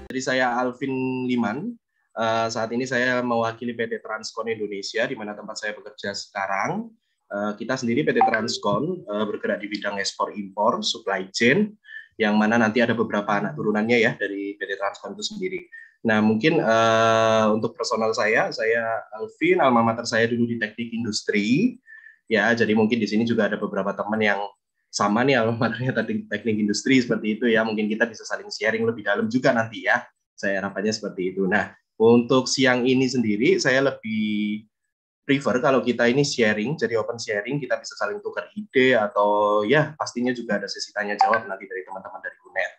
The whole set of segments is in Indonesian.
Jadi saya Alvin Liman. Saat ini saya mewakili PT Transkon Indonesia, di mana tempat saya bekerja sekarang. Kita sendiri PT Transkon bergerak di bidang ekspor impor, supply chain, yang mana nanti ada beberapa anak turunannya ya dari PT Transkon itu sendiri. Nah, mungkin untuk personal saya Alvin, alma mater saya dulu di teknik industri, ya. Jadi mungkin di sini juga ada beberapa teman yang sama nih alma maternya teknik industri seperti itu ya. Mungkin kita bisa saling sharing lebih dalam juga nanti ya. Saya harapannya seperti itu. Nah, untuk siang ini sendiri saya lebih prefer kalau kita ini sharing, jadi open sharing, kita bisa saling tukar ide atau ya pastinya juga ada sesi tanya jawab nanti dari teman-teman dari UNER.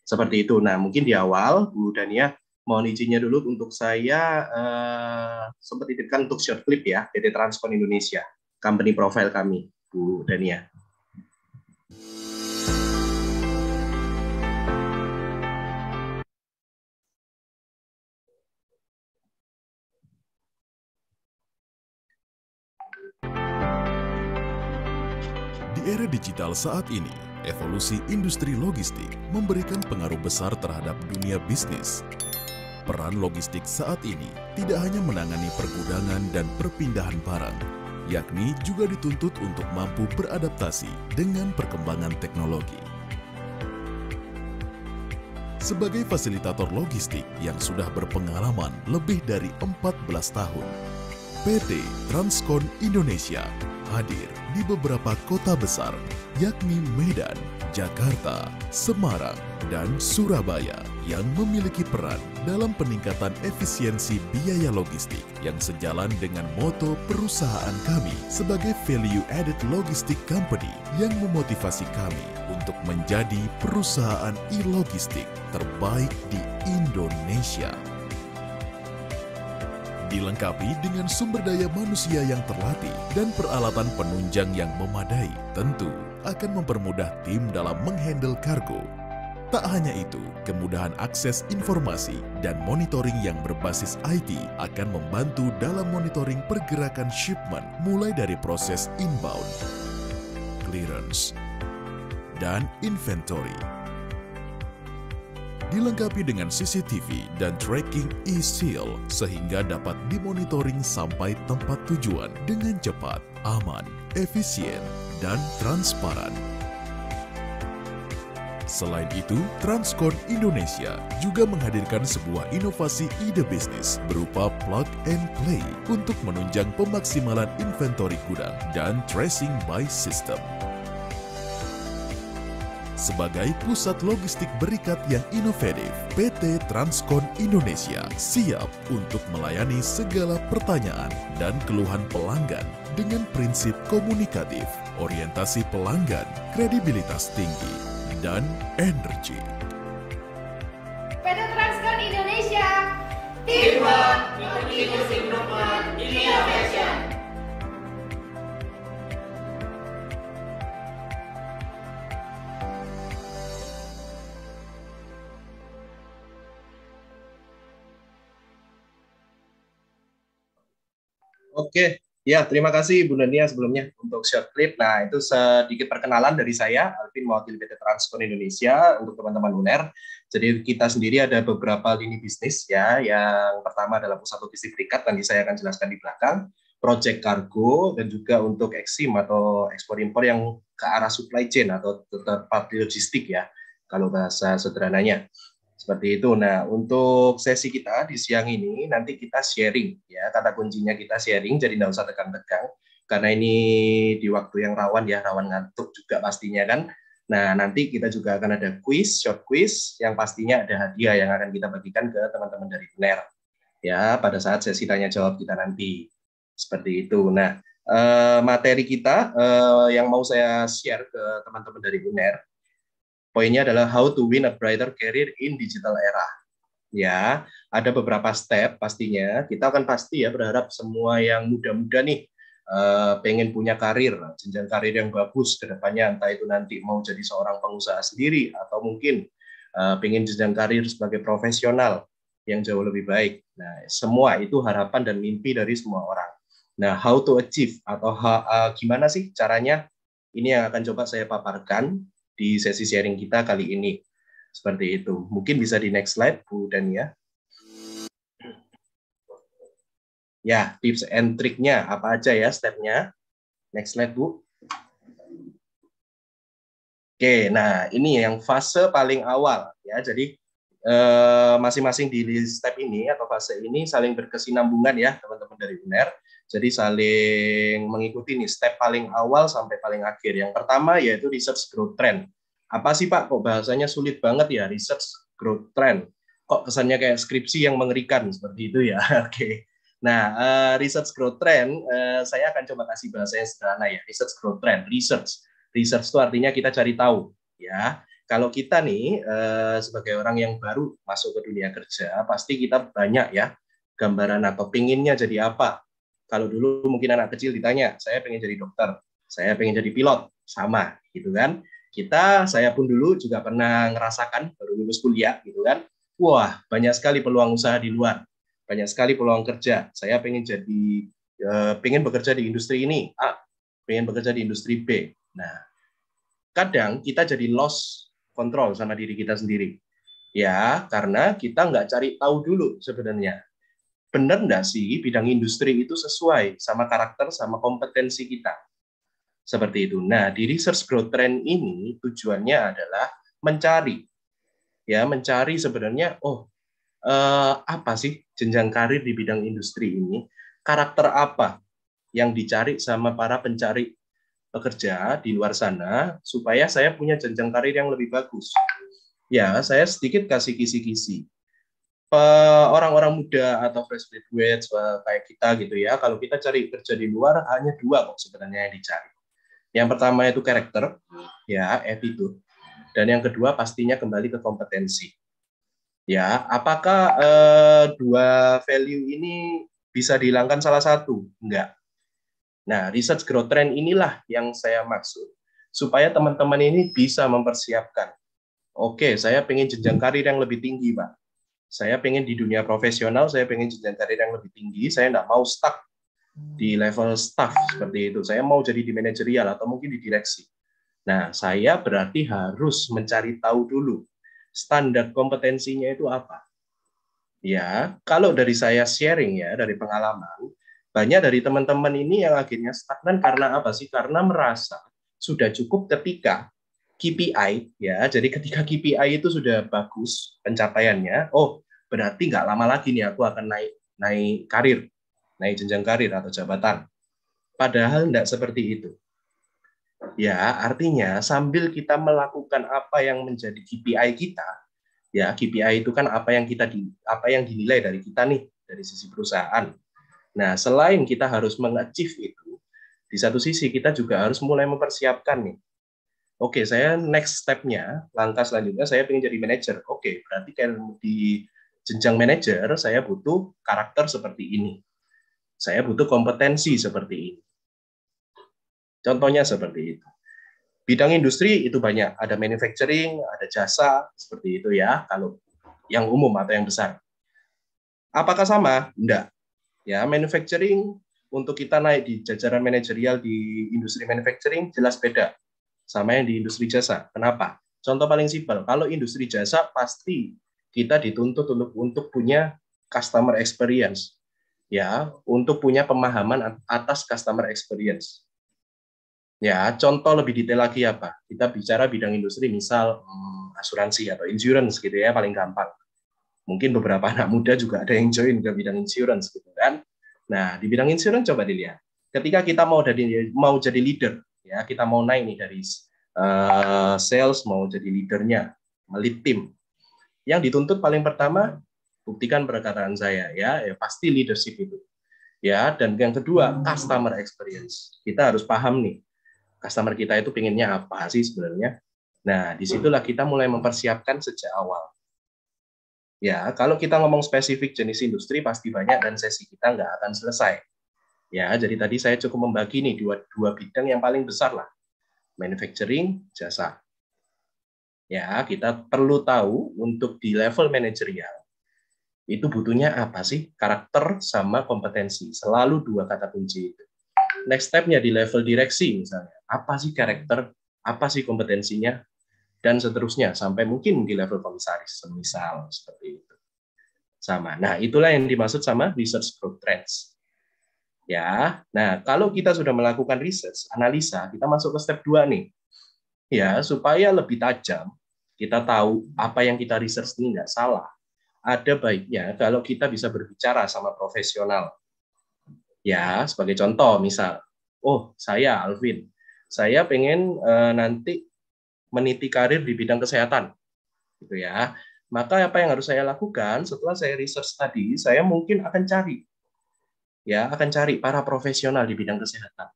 Seperti itu. Nah, mungkin di awal Bu Dania mohon izinnya dulu untuk saya sempat titipkan untuk short clip ya, PT Transkon Indonesia, company profile kami, Bu Dania. Di era digital saat ini, evolusi industri logistik memberikan pengaruh besar terhadap dunia bisnis. Peran logistik saat ini tidak hanya menangani pergudangan dan perpindahan barang, yakni juga dituntut untuk mampu beradaptasi dengan perkembangan teknologi. Sebagai fasilitator logistik yang sudah berpengalaman lebih dari 14 tahun, PT Transkon Indonesia hadir di beberapa kota besar, yakni Medan, Jakarta, Semarang, dan Surabaya, yang memiliki peran dalam peningkatan efisiensi biaya logistik yang sejalan dengan moto perusahaan kami sebagai Value Added Logistic Company yang memotivasi kami untuk menjadi perusahaan e-logistik terbaik di Indonesia. Dilengkapi dengan sumber daya manusia yang terlatih dan peralatan penunjang yang memadai, tentu akan mempermudah tim dalam menghandle kargo. Tak hanya itu, kemudahan akses informasi dan monitoring yang berbasis IT akan membantu dalam monitoring pergerakan shipment mulai dari proses inbound, clearance, dan inventory. Dilengkapi dengan CCTV dan tracking e-seal sehingga dapat dimonitoring sampai tempat tujuan dengan cepat, aman, efisien, dan transparan. Selain itu, Transkon Indonesia juga menghadirkan sebuah inovasi ide bisnis berupa plug and play untuk menunjang pemaksimalan inventory gudang dan tracing by system. Sebagai pusat logistik berikat yang inovatif, PT Transkon Indonesia siap untuk melayani segala pertanyaan dan keluhan pelanggan dengan prinsip komunikatif, orientasi pelanggan, kredibilitas tinggi, dan energi. PT Transkon Indonesia, Teamwork, Continuous Improvement, Innovation. Oke, ya terima kasih Bu Dania sebelumnya untuk short clip. Nah, itu sedikit perkenalan dari saya, Alvin mewakili PT Transkon Indonesia untuk teman-teman UNER. Jadi kita sendiri ada beberapa lini bisnis ya. Yang pertama adalah pusat logistik berikat, nanti saya akan jelaskan di belakang. Project cargo dan juga untuk eksim atau ekspor impor yang ke arah supply chain atau third party logistik ya, kalau bahasa sederhananya. Seperti itu. Nah, untuk sesi kita di siang ini nanti kita sharing ya, kata kuncinya kita sharing, jadi nggak usah tegang-tegang karena ini di waktu yang rawan ya, rawan ngantuk juga pastinya kan. Nah, nanti kita juga akan ada quiz, short quiz yang pastinya ada hadiah yang akan kita bagikan ke teman-teman dari UNER ya pada saat sesi tanya jawab kita nanti. Seperti itu. Nah, materi kita yang mau saya share ke teman-teman dari UNER, poinnya adalah how to win a brighter career in digital era. Ya, ada beberapa step pastinya. Kita akan pasti ya berharap semua yang muda-muda nih pengen punya karir, jenjang karir yang bagus ke depannya, entah itu nanti mau jadi seorang pengusaha sendiri atau mungkin pengen jenjang karir sebagai profesional yang jauh lebih baik. Nah, semua itu harapan dan mimpi dari semua orang. Nah, how to achieve atau gimana sih caranya? Ini yang akan coba saya paparkan di sesi sharing kita kali ini. Seperti itu. Mungkin bisa di next slide, Bu Dania. Ya, tips and triknya apa aja ya stepnya? Next slide, Bu. Oke, nah ini yang fase paling awal ya. Jadi masing-masing di step ini atau fase ini saling berkesinambungan ya teman-teman dari UNER. Jadi saling mengikuti nih step paling awal sampai paling akhir. Yang pertama yaitu research growth trend. Apa sih Pak? Kok bahasanya sulit banget ya research growth trend? Kok kesannya kayak skripsi yang mengerikan seperti itu ya? Oke. Nah, research growth trend saya akan coba kasih bahasa yang sederhana ya. Research growth trend, research. Research itu artinya kita cari tahu ya. Kalau kita nih sebagai orang yang baru masuk ke dunia kerja, pasti kita banyak ya gambaran atau pinginnya jadi apa. Kalau dulu mungkin anak kecil ditanya, saya pengen jadi dokter, saya pengen jadi pilot, sama gitu kan. Saya pun dulu juga pernah ngerasakan baru lulus kuliah gitu kan. Wah, banyak sekali peluang usaha di luar, banyak sekali peluang kerja. Saya pengen bekerja di industri ini, A, pengen bekerja di industri B. Nah, kadang kita jadi lost control sama diri kita sendiri. Ya, karena kita nggak cari tahu dulu sebenarnya. Benar nggak sih bidang industri itu sesuai sama karakter, sama kompetensi kita? Seperti itu. Nah, di research growth trend ini tujuannya adalah mencari sebenarnya, apa sih jenjang karir di bidang industri ini? Karakter apa yang dicari sama para pencari pekerja di luar sana supaya saya punya jenjang karir yang lebih bagus. Ya, saya sedikit kasih kisi-kisi. Orang-orang muda atau fresh graduate kayak kita gitu ya, kalau kita cari kerja di luar hanya dua kok sebenarnya yang dicari. Yang pertama itu karakter, ya, attitude. Dan yang kedua pastinya kembali ke kompetensi. Ya, apakah dua value ini bisa dihilangkan salah satu? Enggak. Nah, research growth trend inilah yang saya maksud. Supaya teman-teman ini bisa mempersiapkan. Oke, saya pengen jenjang karir yang lebih tinggi, Pak. Saya pengen di dunia profesional, saya pengen jenjang karir yang lebih tinggi, saya nggak mau stuck di level staff seperti itu. Saya mau jadi di manajerial atau mungkin di direksi. Nah, saya berarti harus mencari tahu dulu standar kompetensinya itu apa. Ya, kalau dari saya sharing ya, dari pengalaman, banyak dari teman-teman ini yang akhirnya stagnan karena apa sih? Karena merasa sudah cukup ketika KPI, ya, jadi ketika KPI itu sudah bagus pencapaiannya, oh berarti nggak lama lagi nih aku akan naik karir, naik jenjang karir atau jabatan. Padahal nggak seperti itu. Ya, artinya sambil kita melakukan apa yang menjadi KPI kita, ya KPI itu kan apa yang dinilai dari kita nih dari sisi perusahaan. Nah, selain kita harus mengachieve itu, di satu sisi kita juga harus mulai mempersiapkan nih. Oke, saya next step-nya, langkah selanjutnya saya ingin jadi manajer. Oke, berarti kan di jenjang manajer saya butuh karakter seperti ini. Saya butuh kompetensi seperti ini. Contohnya seperti itu. Bidang industri itu banyak, ada manufacturing, ada jasa, seperti itu ya, kalau yang umum atau yang besar. Apakah sama? Enggak. Ya, manufacturing untuk kita naik di jajaran manajerial di industri manufacturing jelas beda sama yang di industri jasa. Kenapa? Contoh paling simpel, kalau industri jasa pasti kita dituntut untuk punya customer experience, ya, untuk punya pemahaman atas customer experience. Ya, contoh lebih detail lagi apa? Kita bicara bidang industri, misal asuransi atau insurance gitu ya, paling gampang. Mungkin beberapa anak muda juga ada yang join ke bidang insurance gitu kan. Nah, di bidang insurance coba dilihat. Ketika kita mau jadi leader, ya kita mau naik nih dari sales mau jadi leadernya, lead tim. Yang dituntut paling pertama buktikan perkataan saya ya pasti leadership itu. Ya, dan yang kedua customer experience. Kita harus paham nih customer kita itu pinginnya apa sih sebenarnya. Nah, disitulah kita mulai mempersiapkan sejak awal. Ya, kalau kita ngomong spesifik jenis industri pasti banyak dan sesi kita nggak akan selesai. Ya, jadi tadi saya cukup membagi nih dua bidang yang paling besar lah. Manufacturing, jasa. Ya, kita perlu tahu untuk di level manajerial. Itu butuhnya apa sih? Karakter sama kompetensi. Selalu dua kata kunci itu. Next step-nya di level direksi misalnya. Apa sih karakter? Apa sih kompetensinya? Dan seterusnya sampai mungkin di level komisaris, semisal seperti itu. Sama. Nah, itulah yang dimaksud sama research growth trends. Ya. Nah, kalau kita sudah melakukan research, analisa, kita masuk ke step 2 nih. Ya, supaya lebih tajam, kita tahu apa yang kita research ini nggak salah. Ada baiknya kalau kita bisa berbicara sama profesional. Ya, sebagai contoh, misal, oh saya Alvin, saya pengen nanti meniti karir di bidang kesehatan, gitu ya. Maka apa yang harus saya lakukan setelah saya research tadi, saya mungkin akan cari para profesional di bidang kesehatan.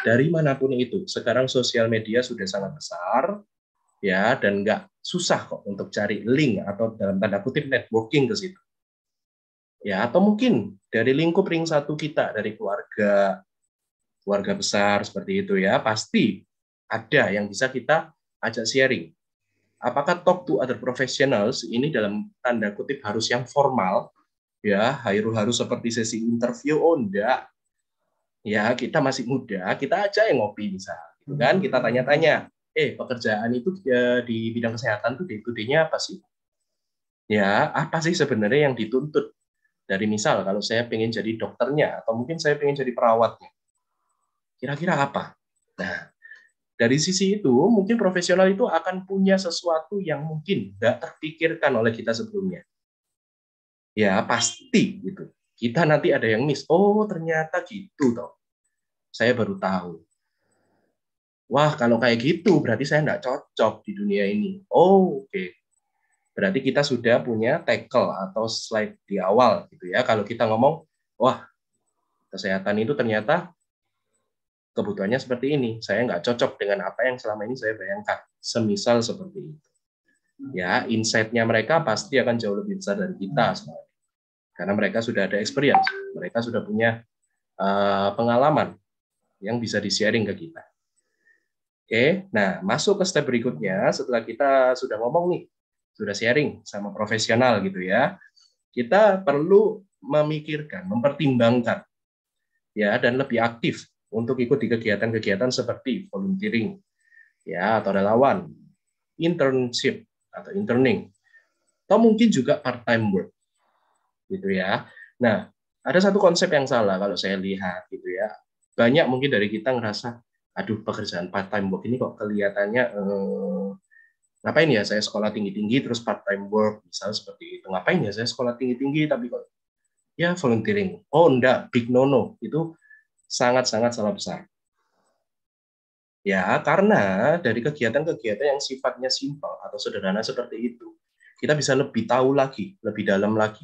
Dari manapun itu, sekarang sosial media sudah sangat besar, ya, dan nggak susah kok untuk cari link atau dalam tanda kutip networking ke situ. Ya, atau mungkin dari lingkup ring satu kita, dari keluarga besar seperti itu ya, pasti ada yang bisa kita ajak sharing. Apakah talk to other professionals ini dalam tanda kutip harus yang formal, ya, harus seperti sesi interview? Oh, enggak. Ya, kita masih muda, kita aja yang ngopi misal, gitu kan? Kita tanya-tanya, pekerjaan itu di bidang kesehatan tuh day-to-day-nya apa sih? Ya, apa sih sebenarnya yang dituntut? Dari misal, kalau saya pengen jadi dokternya, atau mungkin saya pengen jadi perawatnya. Kira-kira apa? Nah, dari sisi itu, mungkin profesional itu akan punya sesuatu yang mungkin nggak terpikirkan oleh kita sebelumnya. Ya, pasti gitu. Kita nanti ada yang miss. Oh, ternyata gitu toh. Saya baru tahu. Wah, kalau kayak gitu, berarti saya nggak cocok di dunia ini. Oh, oke. Berarti kita sudah punya tackle atau slide di awal gitu ya. Kalau kita ngomong, wah, kesehatan itu ternyata kebutuhannya seperti ini. Saya nggak cocok dengan apa yang selama ini saya bayangkan. Semisal seperti itu. Ya, insight-nya mereka pasti akan jauh lebih besar dari kita sebenarnya. Karena mereka sudah ada experience, mereka sudah punya pengalaman yang bisa di-sharing ke kita. Oke, nah masuk ke step berikutnya setelah kita sudah ngomong nih, sudah sharing sama profesional gitu ya. Kita perlu memikirkan, mempertimbangkan ya, dan lebih aktif untuk ikut di kegiatan-kegiatan seperti volunteering ya, atau relawan, internship atau interning, atau mungkin juga part-time work gitu ya. Nah, ada satu konsep yang salah kalau saya lihat gitu ya. Banyak mungkin dari kita ngerasa, aduh, pekerjaan part-time work ini kok kelihatannya ngapain ya saya sekolah tinggi-tinggi terus part-time work, misal seperti itu. Ngapain ya saya sekolah tinggi-tinggi tapi kok ya volunteering. Oh, enggak, big no-no. Itu sangat-sangat salah besar. Ya, karena dari kegiatan-kegiatan yang sifatnya simpel atau sederhana seperti itu, kita bisa lebih tahu lagi, lebih dalam lagi.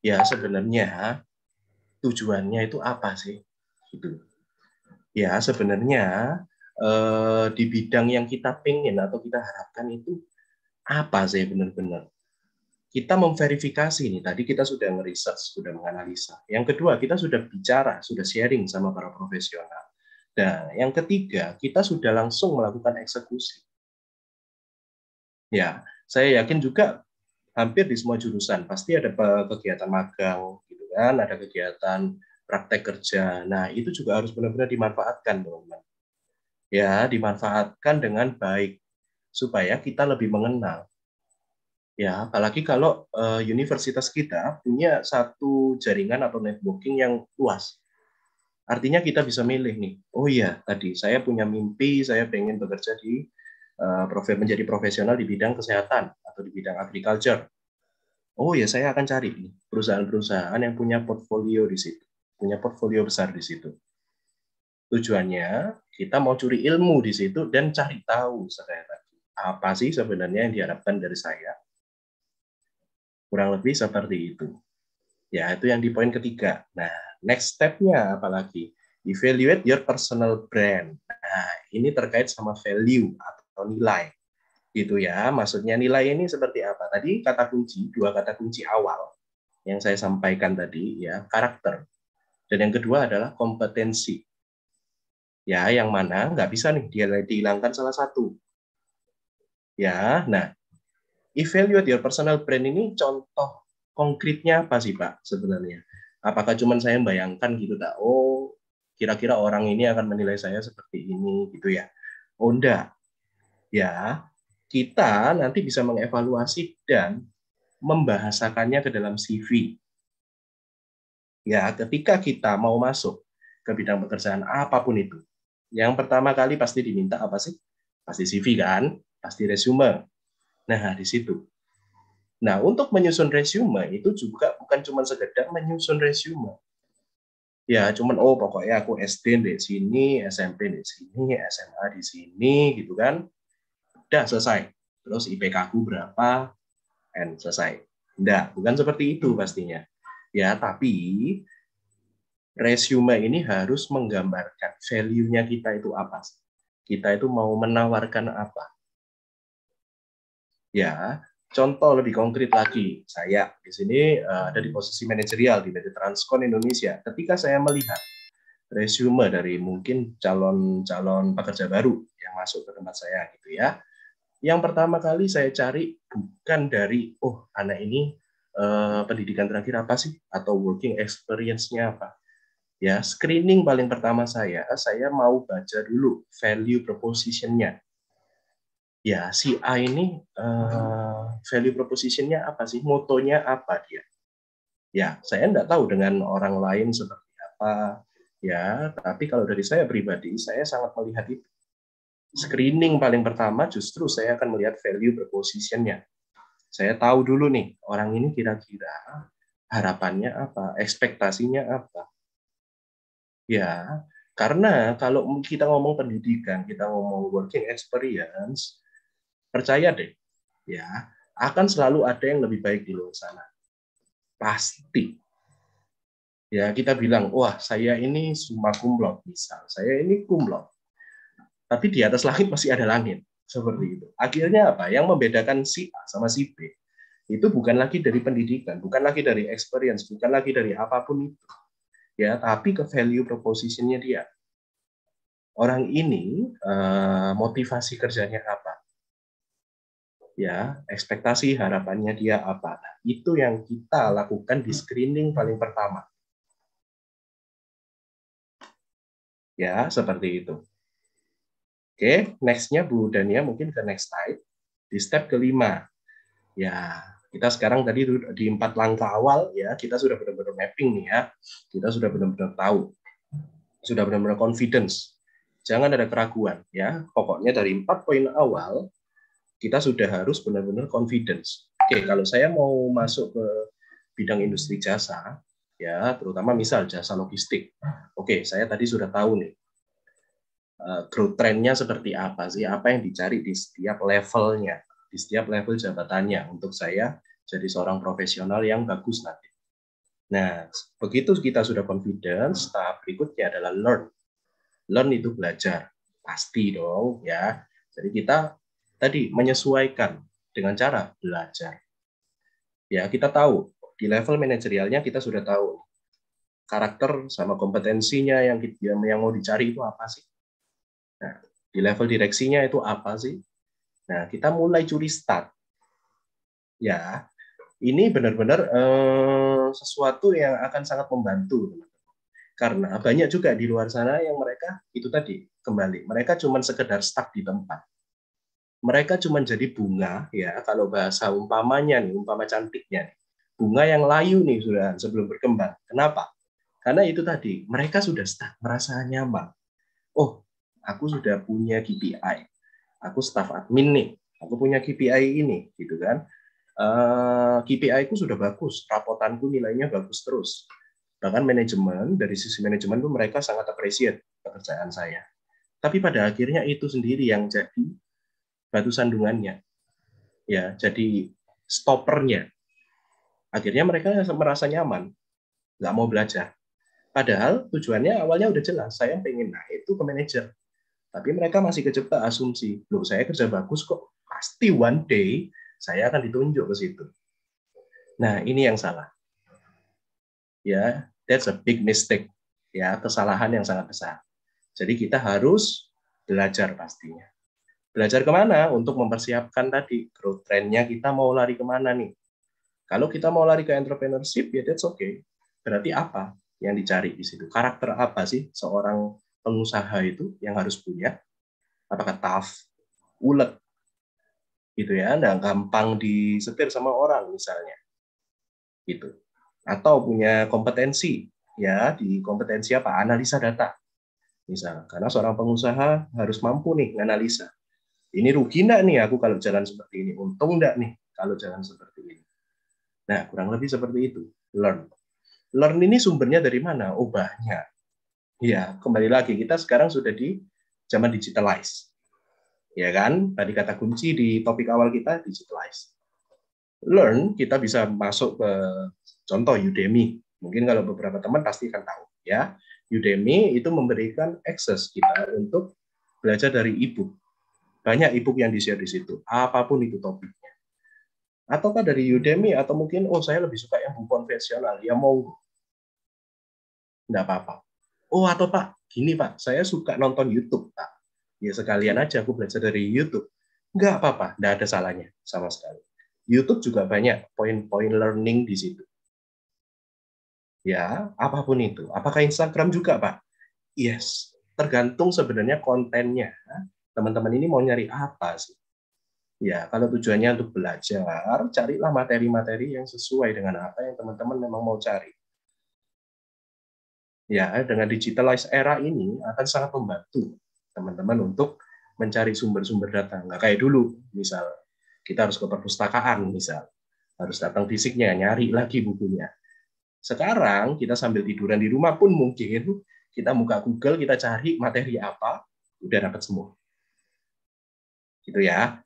Ya, sebenarnya tujuannya itu apa sih? Gitu. Ya, sebenarnya di bidang yang kita pengen atau kita harapkan itu apa sih benar-benar? Kita memverifikasi nih, tadi kita sudah ngeriset, sudah menganalisa. Yang kedua, kita sudah bicara, sudah sharing sama para profesional. Dan yang ketiga, kita sudah langsung melakukan eksekusi. Ya, saya yakin juga hampir di semua jurusan pasti ada kegiatan magang, gitu kan, ada kegiatan praktek kerja. Nah, itu juga harus benar-benar dimanfaatkan, teman-teman. Ya, dimanfaatkan dengan baik supaya kita lebih mengenal. Ya, apalagi kalau universitas kita punya satu jaringan atau networking yang luas. Artinya kita bisa milih nih, oh iya tadi saya punya mimpi, saya pengen bekerja di menjadi profesional di bidang kesehatan atau di bidang agriculture. Oh ya, saya akan cari nih perusahaan-perusahaan yang punya portfolio di situ, punya portfolio besar di situ. Tujuannya kita mau curi ilmu di situ dan cari tahu apa sih sebenarnya yang diharapkan dari saya. Kurang lebih seperti itu. Ya, itu yang di poin ketiga. Nah, next step-nya apalagi? Evaluate your personal brand. Nah, ini terkait sama value atau nilai. Gitu ya. Maksudnya nilai ini seperti apa? Tadi dua kata kunci awal yang saya sampaikan tadi ya, karakter. Dan yang kedua adalah kompetensi. Ya, yang mana nggak bisa nih dihilangkan salah satu. Ya, nah, evaluate your personal brand ini contoh konkretnya apa sih Pak sebenarnya? Apakah cuma saya membayangkan gitu tak? Oh, kira-kira orang ini akan menilai saya seperti ini gitu ya? Oh enggak, ya kita nanti bisa mengevaluasi dan membahasakannya ke dalam CV. Ya, ketika kita mau masuk ke bidang pekerjaan apapun itu, yang pertama kali pasti diminta apa sih? Pasti CV kan? Pasti resume. Nah, di situ. Nah, untuk menyusun resume itu juga bukan cuma sekedar menyusun resume. Ya, cuman oh pokoknya aku SD di sini, SMP di sini, SMA di sini gitu kan. Udah selesai. Terus IPK aku berapa? And selesai. Enggak, bukan seperti itu pastinya. Ya, tapi resume ini harus menggambarkan value-nya kita itu apa. Kita itu mau menawarkan apa. Ya, contoh lebih konkret lagi. Saya di sini ada di posisi manajerial di PT Transkon Indonesia. Ketika saya melihat resume dari mungkin calon pekerja baru yang masuk ke tempat saya gitu ya. Yang pertama kali saya cari bukan dari anak ini pendidikan terakhir apa sih atau working experience-nya apa. Ya, screening paling pertama saya mau baca dulu value proposition-nya. Ya, si A ini value proposition-nya apa sih? Motonya apa dia? Ya, saya enggak tahu dengan orang lain seperti apa. Ya, tapi kalau dari saya pribadi, saya sangat melihat itu. Screening paling pertama justru saya akan melihat value proposition-nya. Saya tahu dulu nih, orang ini kira-kira harapannya apa, ekspektasinya apa. Ya, karena kalau kita ngomong pendidikan, kita ngomong working experience, percaya deh, ya akan selalu ada yang lebih baik di luar sana. Pasti. Ya, kita bilang, wah saya ini summa cum laude, misal. Saya ini cum laude. Tapi di atas langit masih ada langit. Seperti itu. Akhirnya apa? Yang membedakan si A sama si B, itu bukan lagi dari pendidikan, bukan lagi dari experience, bukan lagi dari apapun itu. Ya, tapi ke value proposition-nya dia. Orang ini motivasi kerjanya apa? Ya, ekspektasi harapannya dia apa? Nah, itu yang kita lakukan di screening paling pertama. Ya, seperti itu. Oke, next-nya Bu Dania mungkin ke next slide. Di step kelima. Ya, kita sekarang tadi di 4 langkah awal ya, kita sudah benar-benar mapping nih ya. Kita sudah benar-benar tahu. Sudah benar-benar confidence. Jangan ada keraguan ya. Pokoknya dari 4 poin awal kita sudah harus benar-benar confidence. Oke, kalau saya mau masuk ke bidang industri jasa ya, terutama misal jasa logistik. Oke, saya tadi sudah tahu nih growth trend-nya seperti apa sih, apa yang dicari di setiap levelnya, di setiap level jabatannya untuk saya jadi seorang profesional yang bagus nanti. Nah, begitu kita sudah confidence, tahap berikutnya adalah learn. Learn itu belajar, pasti dong ya. Jadi kita tadi menyesuaikan dengan cara belajar. Ya, kita tahu di level manajerialnya kita sudah tahu karakter sama kompetensinya yang mau dicari itu apa sih. Nah, di level direksinya itu apa sih? Nah, kita mulai curi start. Ya, ini benar-benar sesuatu yang akan sangat membantu. Karena banyak juga di luar sana yang mereka itu tadi kembali, mereka cuma sekedar stuck di tempat. Mereka cuma jadi bunga ya, kalau bahasa umpamanya nih, umpama cantiknya nih. Bunga yang layu nih sudah sebelum berkembang. Kenapa? Karena itu tadi, mereka sudah stuck, merasa nyaman. Oh, aku sudah punya KPI. Aku staff admin nih, aku punya KPI ini, gitu kan. KPI-ku sudah bagus, rapotanku nilainya bagus terus. Bahkan manajemen, dari sisi manajemen itu mereka sangat appreciate pekerjaan saya. Tapi pada akhirnya itu sendiri yang jadi batu sandungannya. Ya, jadi stoppernya. Akhirnya mereka merasa nyaman, nggak mau belajar. Padahal tujuannya awalnya udah jelas, saya pengen naik itu ke manajer. Tapi mereka masih kejebak asumsi, loh saya kerja bagus kok, pasti one day saya akan ditunjuk ke situ. Nah, ini yang salah. Ya, that's a big mistake. Ya, kesalahan yang sangat besar. Jadi kita harus belajar pastinya. Belajar kemana? Untuk mempersiapkan tadi growth trend-nya kita mau lari kemana nih. Kalau kita mau lari ke entrepreneurship, ya that's okay. Berarti apa yang dicari di situ? Karakter apa sih seorang pengusaha itu yang harus punya? Apakah tough, ulet, gitu ya, nggak gampang disetir sama orang misalnya, gitu. Atau punya kompetensi, ya di kompetensi apa? Analisa data, misalnya. Karena seorang pengusaha harus mampu nih analisa. Ini rugi nggak nih aku kalau jalan seperti ini? Untung nggak nih kalau jalan seperti ini? Nah, kurang lebih seperti itu. Learn. Learn ini sumbernya dari mana? Oh, banyak. Ya, kembali lagi, kita sekarang sudah di zaman digitalize. Ya kan? Tadi kata kunci di topik awal kita, digitalize. Learn, kita bisa masuk ke contoh Udemy. Mungkin kalau beberapa teman pasti akan tahu. Ya, Udemy itu memberikan akses kita untuk belajar dari e-book. Banyak e-book yang di-share di situ. Apapun itu topiknya. Ataukah dari Udemy, atau mungkin, oh saya lebih suka yang buku konvensional. Ya mau. Nggak apa-apa. Oh, atau Pak, gini Pak, saya suka nonton YouTube, Pak. Ya sekalian aja aku belajar dari YouTube. Nggak apa-apa, nggak ada salahnya sama sekali. YouTube juga banyak poin-poin learning di situ. Ya, apapun itu. Apakah Instagram juga, Pak? Yes, tergantung sebenarnya kontennya. Teman-teman ini mau nyari apa sih? Ya, kalau tujuannya untuk belajar, carilah materi-materi yang sesuai dengan apa yang teman-teman memang mau cari. Ya, dengan digitalized era ini akan sangat membantu teman-teman untuk mencari sumber-sumber data. Nggak kayak dulu, misal kita harus ke perpustakaan, misal harus datang fisiknya, nyari lagi bukunya. Sekarang kita sambil tiduran di rumah pun mungkin kita buka Google, kita cari materi apa, udah dapat semua. Gitu ya.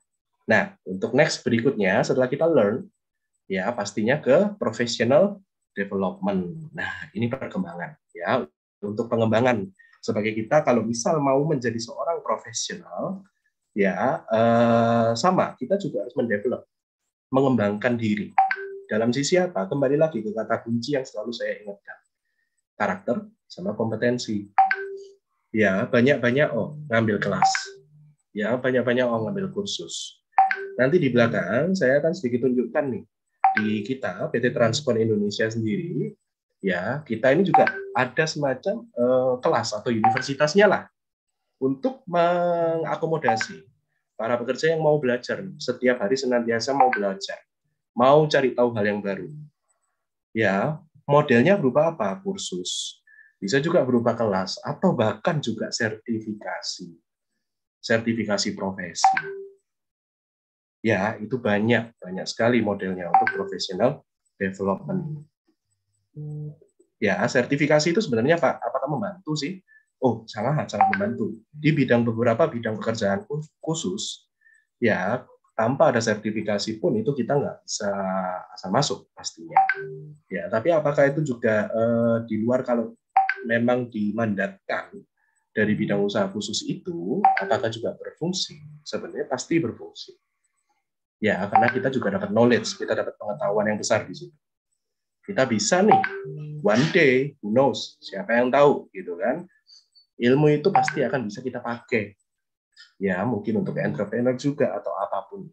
Nah, untuk next berikutnya setelah kita learn, ya pastinya ke professional development. Nah, ini perkembangan ya. Untuk pengembangan sebagai kita kalau misal mau menjadi seorang profesional, ya sama kita juga harus mendevelop, mengembangkan diri. Dalam sisi apa? Kembali lagi ke kata kunci yang selalu saya ingatkan. Karakter sama kompetensi. Ya, banyak-banyak ngambil kelas. Ya, banyak-banyak ngambil kursus. Nanti di belakang saya akan sedikit tunjukkan nih di kita PT Transkon Indonesia sendiri, ya kita ini juga ada semacam kelas atau universitasnya lah untuk mengakomodasi para pekerja yang mau belajar setiap hari senantiasa mau belajar, mau cari tahu hal yang baru. Ya, modelnya berupa apa? Kursus. Bisa juga berupa kelas atau bahkan juga sertifikasi. Sertifikasi profesi. Ya, itu banyak sekali modelnya untuk professional development. Ya, sertifikasi itu sebenarnya Pak, apakah membantu sih? Oh, sangat membantu. Di beberapa bidang pekerjaan khusus, ya tanpa ada sertifikasi pun itu kita nggak bisa asal masuk pastinya. Ya, tapi apakah itu juga di luar kalau memang dimandatkan dari bidang usaha khusus itu, apakah juga berfungsi? Sebenarnya pasti berfungsi. Ya, karena kita juga dapat knowledge, kita dapat pengetahuan yang besar di situ. Kita bisa nih, one day, who knows, siapa yang tahu, gitu kan? Ilmu itu pasti akan bisa kita pakai. Ya, mungkin untuk entrepreneur juga, atau apapun.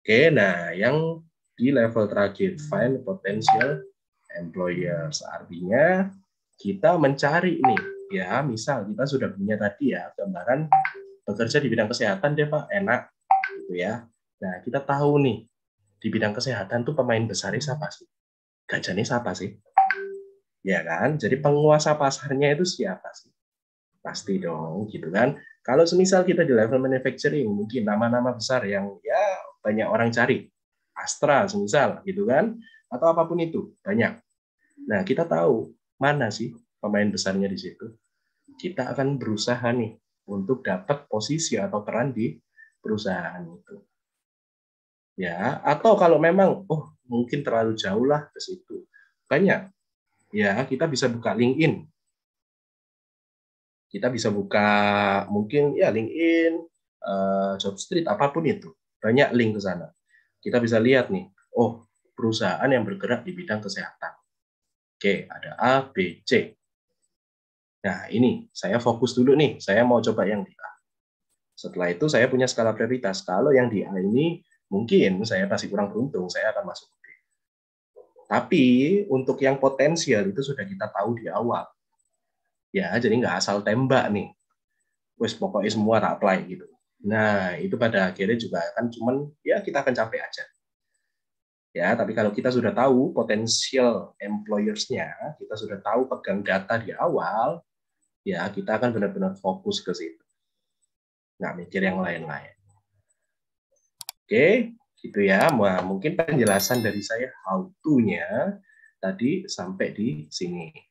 Oke, nah yang di level terakhir, find potential employers. Artinya, kita mencari nih, ya, misal kita sudah punya tadi ya, gambaran bekerja di bidang kesehatan deh Pak, enak. Gitu ya. Nah, kita tahu nih di bidang kesehatan tuh pemain besarnya siapa sih? Gajannya siapa sih? Ya kan? Jadi penguasa pasarnya itu siapa sih? Pasti dong, gitu kan? Kalau semisal kita di level manufacturing, mungkin nama-nama besar yang ya banyak orang cari. Astra semisal, gitu kan? Atau apapun itu, banyak. Nah, kita tahu mana sih pemain besarnya di situ. Kita akan berusaha nih untuk dapat posisi atau peran di perusahaan itu. Ya, atau kalau memang mungkin terlalu jauh lah ke situ. Banyak. Ya, kita bisa buka LinkedIn. Kita bisa buka mungkin ya LinkedIn, Jobstreet, apapun itu. Banyak link ke sana. Kita bisa lihat nih, perusahaan yang bergerak di bidang kesehatan. Oke, ada A, B, C. Nah, ini saya fokus dulu nih. Saya mau coba yang di A. Setelah itu saya punya skala prioritas. Kalau yang di A ini mungkin saya masih kurang beruntung, saya akan masuk B. Tapi untuk yang potensial itu sudah kita tahu di awal. Ya, jadi nggak asal tembak nih. Wes pokoknya semua tak apply gitu. Nah, itu pada akhirnya juga kan cuman ya kita akan capek aja. Ya, tapi kalau kita sudah tahu potensial employers-nya, kita sudah tahu pegang data di awal, ya kita akan benar-benar fokus ke situ. Nggak mikir yang lain-lain. Oke, gitu ya. Mungkin penjelasan dari saya how to-nya tadi sampai di sini.